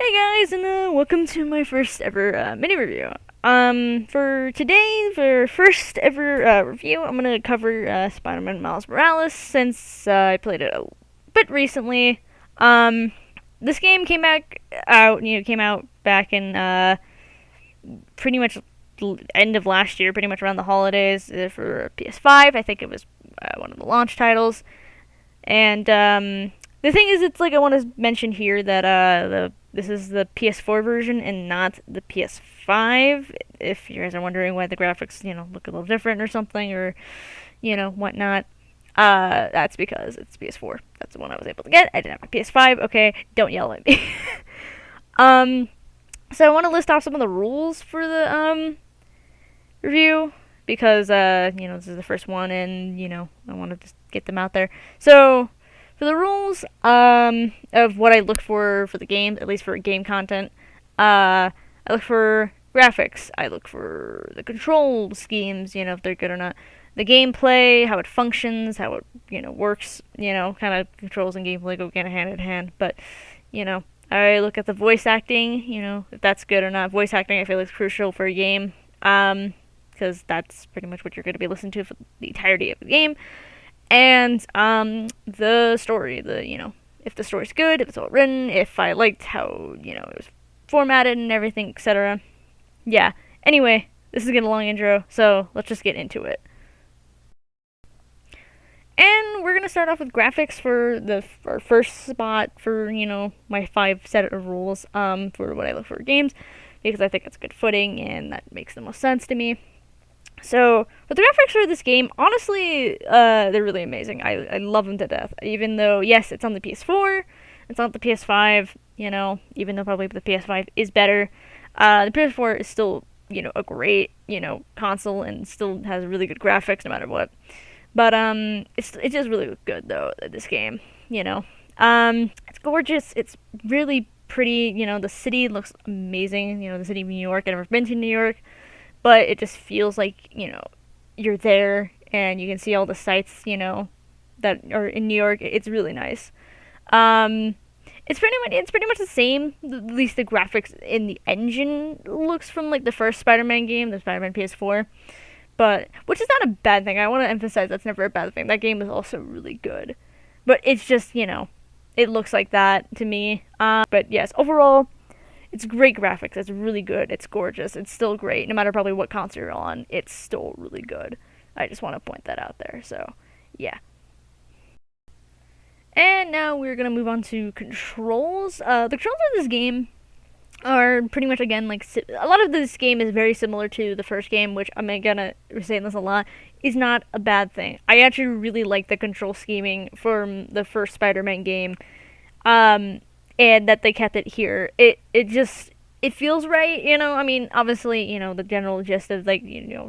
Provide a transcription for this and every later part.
Hey guys, and welcome to my first ever mini review. For today, for first ever review, I'm gonna cover Spider-Man Miles Morales since I played it a bit recently. Um, this game came out back in pretty much end of last year, pretty much around the holidays for PS5. I think it was one of the launch titles, and the thing is, it's like I want to mention here that this is the PS4 version and not the PS5. If you guys are wondering why the graphics, look a little different or something, or whatnot, that's because it's PS4. That's the one I was able to get. I didn't have a PS5. Okay, don't yell at me. um, so I want to list off some of the rules for the review because this is the first one, and I want to just get them out there. So for the rules of what I look for the game, at least for game content, I look for graphics. I look for the control schemes, if they're good or not. The gameplay, how it functions, how it works. Kind of controls and gameplay go hand in hand. But I look at the voice acting. If that's good or not. Voice acting, I feel is crucial for a game. Because that's pretty much what you're going to be listening to for the entirety of the game. And the story, if the story's good, if it's well written, if I liked how it was formatted and everything, etc. Yeah. Anyway, this is getting a long intro, so let's just get into it. And we're gonna start off with graphics for our first spot for my 5 set of rules for what I look for games, because I think it's good footing and that makes the most sense to me. So, for the graphics for this game, honestly, they're really amazing. I love them to death. Even though, yes, it's on the PS4, it's not the PS5, even though probably the PS5 is better. The PS4 is still, a great, console and still has really good graphics no matter what. But, it's just really good, though, this game, It's gorgeous, it's really pretty, the city looks amazing, the city of New York. I've never been to New York, but it just feels like you're there and you can see all the sights that are in New York. It's really nice. It's pretty much the same. At least the graphics in the engine looks from like the first Spider-Man game, the Spider-Man PS4, but which is not a bad thing. I want to emphasize that's never a bad thing. That game is also really good, but it's just it looks like that to me. But yes, overall, it's great graphics. It's really good. It's gorgeous. It's still great. No matter probably what console you're on, it's still really good. I just want to point that out there. So, yeah. And now we're going to move on to controls. The controls of this game are pretty much, again, like, a lot of this game is very similar to the first game, which I'm going to be saying this a lot, is not a bad thing. I actually really like the control scheming from the first Spider-Man game. And that they kept it here. It feels right, I mean, obviously, the general gist of like,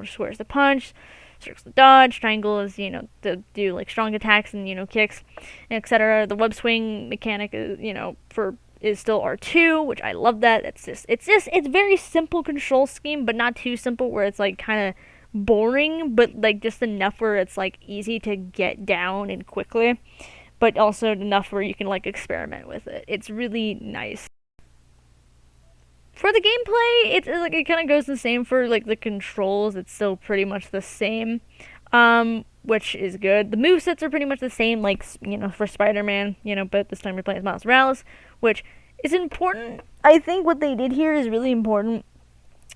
square's the punch, circle's the dodge, triangle is, to do like strong attacks and, kicks, etc. The web swing mechanic is, is still R2, which I love that. It's very simple control scheme, but not too simple where it's like kind of boring, but like just enough where it's like easy to get down and quickly, but also enough where you can like experiment with it. It's really nice. For the gameplay, it's like it kind of goes the same for like the controls. It's still pretty much the same, which is good. The movesets are pretty much the same, like for Spider-Man, but this time you're playing as Miles Morales, which is important. I think what they did here is really important,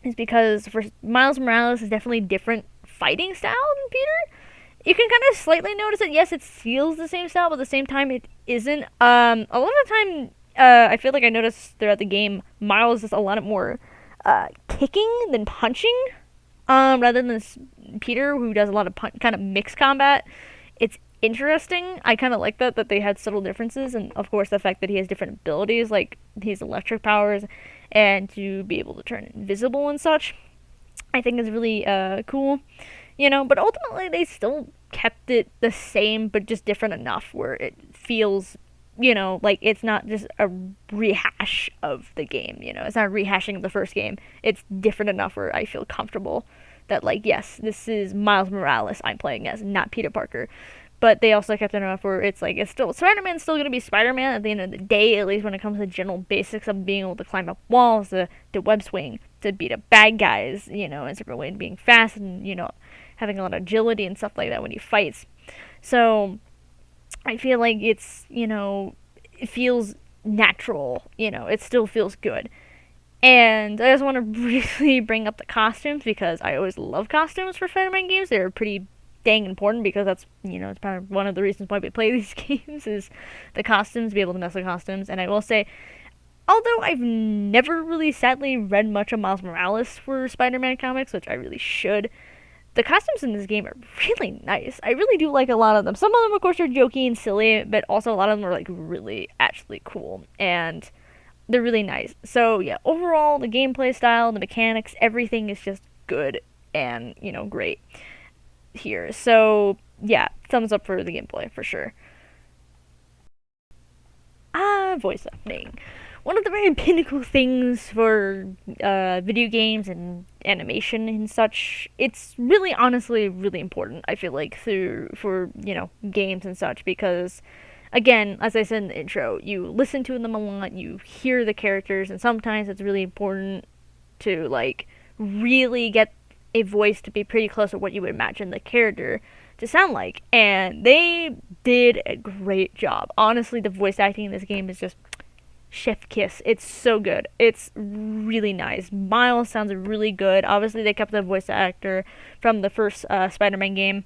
is because for Miles Morales is definitely different fighting style than Peter. You can kind of slightly notice it. Yes, it feels the same style, but at the same time, it isn't. A lot of the time, I feel like I noticed throughout the game, Miles is a lot more kicking than punching, rather than Peter, who does a lot of kind of mixed combat. It's interesting. I kind of like that they had subtle differences, and of course the fact that he has different abilities, like his electric powers, and to be able to turn invisible and such. I think is really cool. But ultimately they still kept it the same, but just different enough where it feels, like it's not just a rehash of the game, it's not a rehashing of the first game. It's different enough where I feel comfortable that, like, yes, this is Miles Morales I'm playing as, not Peter Parker. but they also kept it enough where it's like it's still Spider-Man's still gonna be Spider-Man at the end of the day, at least when it comes to general basics of being able to climb up walls, to web swing, to beat up bad guys, in separate ways, being fast and having a lot of agility and stuff like that when he fights. So I feel like it feels natural. It still feels good. And I just want to briefly bring up the costumes because I always love costumes for Spider-Man games. They're pretty dang important because that's it's kind of one of the reasons why we play these games is the costumes, be able to mess with costumes. And I will say, although I've never really sadly read much of Miles Morales for Spider-Man comics, which I really should, the costumes in this game are really nice. I really do like a lot of them. Some of them, of course, are jokey and silly, but also a lot of them are like really actually cool and they're really nice. So yeah, overall, the gameplay style, the mechanics, everything is just good and great here. So yeah, thumbs up for the gameplay for sure. Voice acting. One of the very pinnacle things for video games and animation and such. It's really, honestly, really important. I feel like for games and such because, again, as I said in the intro, you listen to them a lot, you hear the characters, and sometimes it's really important to like really get a voice to be pretty close to what you would imagine the character to sound like. And they did a great job. Honestly, the voice acting in this game is just chef kiss. It's so good. It's really nice. Miles sounds really good. Obviously, they kept the voice actor from the first Spider-Man game,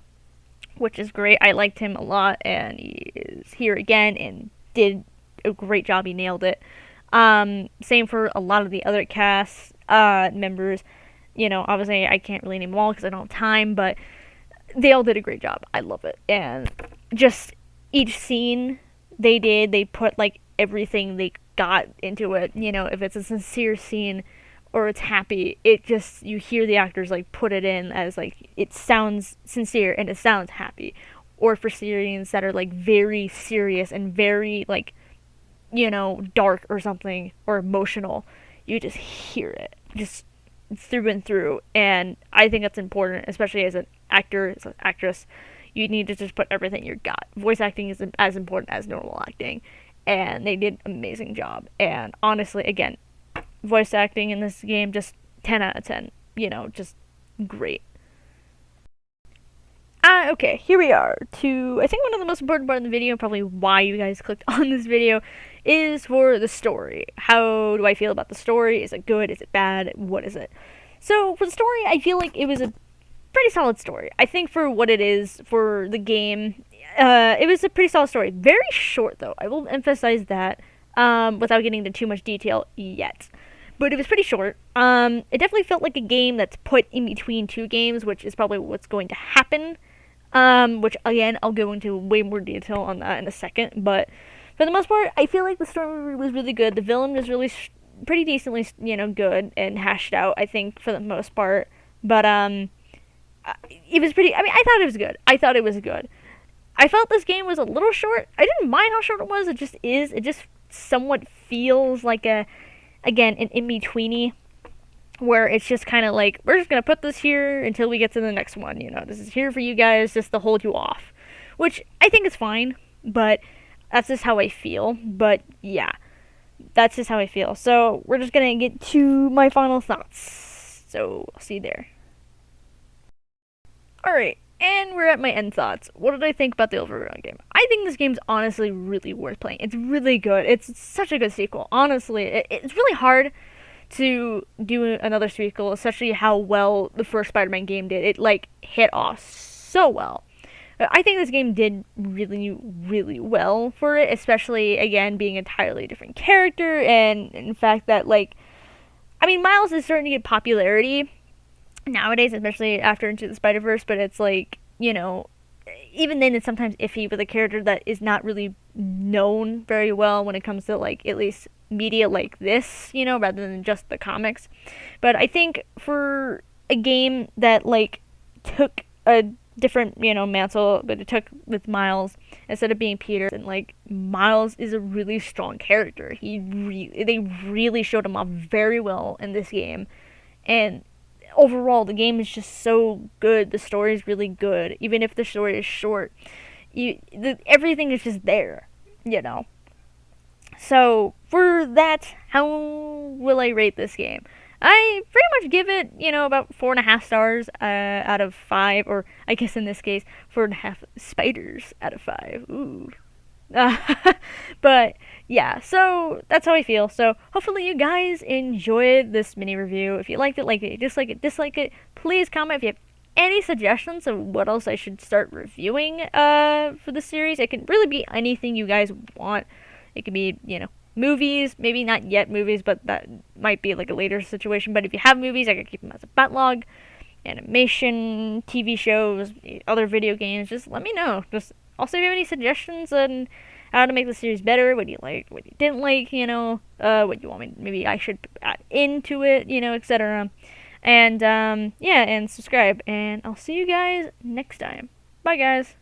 which is great. I liked him a lot, and he is here again and did a great job. He nailed it. Same for a lot of the other cast members. Obviously, I can't really name them all because I don't have time, but they all did a great job. I love it. And just each scene they put like everything they got into it. If it's a sincere scene or it's happy, it just, you hear the actors like put it in as like it sounds sincere and it sounds happy. Or for scenes that are like very serious and very like dark or something or emotional, you just hear it just through and through. And I think that's important, especially as an actor, as an actress. You need to just put everything you got. Voice acting is as important as normal acting, and they did an amazing job. And honestly, again, voice acting in this game just 10 out of 10. Just great. Okay, here we are to, I think, one of the most important part of the video, probably why you guys clicked on this video, is for the story. How do I feel about the story? Is it good? Is it bad? What is it? So, for the story, I feel like it was a pretty solid story. I think for what it is, for the game, it was a pretty solid story. Very short, though. I will emphasize that, without getting into too much detail yet. But it was pretty short. It definitely felt like a game that's put in between two games, which is probably what's going to happen. Which, again, I'll go into way more detail on that in a second. But for the most part, I feel like the story was really good. The villain was really pretty decently, good and hashed out, I think, for the most part. But, it was pretty, I thought it was good. I thought it was good. I felt this game was a little short. I didn't mind how short it was. It just is. It just somewhat feels like an in-betweeny, where it's just kind of like, we're just going to put this here until we get to the next one. This is here for you guys just to hold you off. Which I think is fine, but that's just how I feel. But yeah, that's just how I feel. So we're just going to get to my final thoughts. So I'll see you there. Alright, and we're at my end thoughts. What did I think about the overall game? I think this game's honestly really worth playing. It's really good. It's such a good sequel. Honestly, it's really hard to do another sequel, especially how well the first Spider-Man game did. It, like, hit off so well. I think this game did really, really well for it, especially, again, being an entirely different character, and in fact that, like, Miles is starting to get popularity nowadays, especially after Into the Spider-Verse, but it's like, even then it's sometimes iffy with a character that is not really known very well when it comes to, like, at least media like this, rather than just the comics. But I think for a game that, like, took a different, mantle, but it took with Miles, instead of being Peter, and, like, Miles is a really strong character. They really showed him off very well in this game, and overall, the game is just so good. The story is really good. Even if the story is short, everything is just there, you know. So for that, how will I rate this game? I pretty much give it, about 4.5 stars out of 5, or I guess in this case, 4.5 spiders out of 5. Ooh. Uh, but yeah, so that's how I feel. So hopefully you guys enjoyed this mini review. If you liked it, like it. Dislike it. Please comment if you have any suggestions of what else I should start reviewing for the series. It can really be anything you guys want. It could be, movies, maybe not yet movies, but that might be like a later situation. But if you have movies, I can keep them as a backlog. Animation, TV shows, other video games, just let me know. Just also, if you have any suggestions on how to make the series better, what you liked, what you didn't like, what you want me, maybe I should add into it, etc. And, yeah, and subscribe. And I'll see you guys next time. Bye, guys.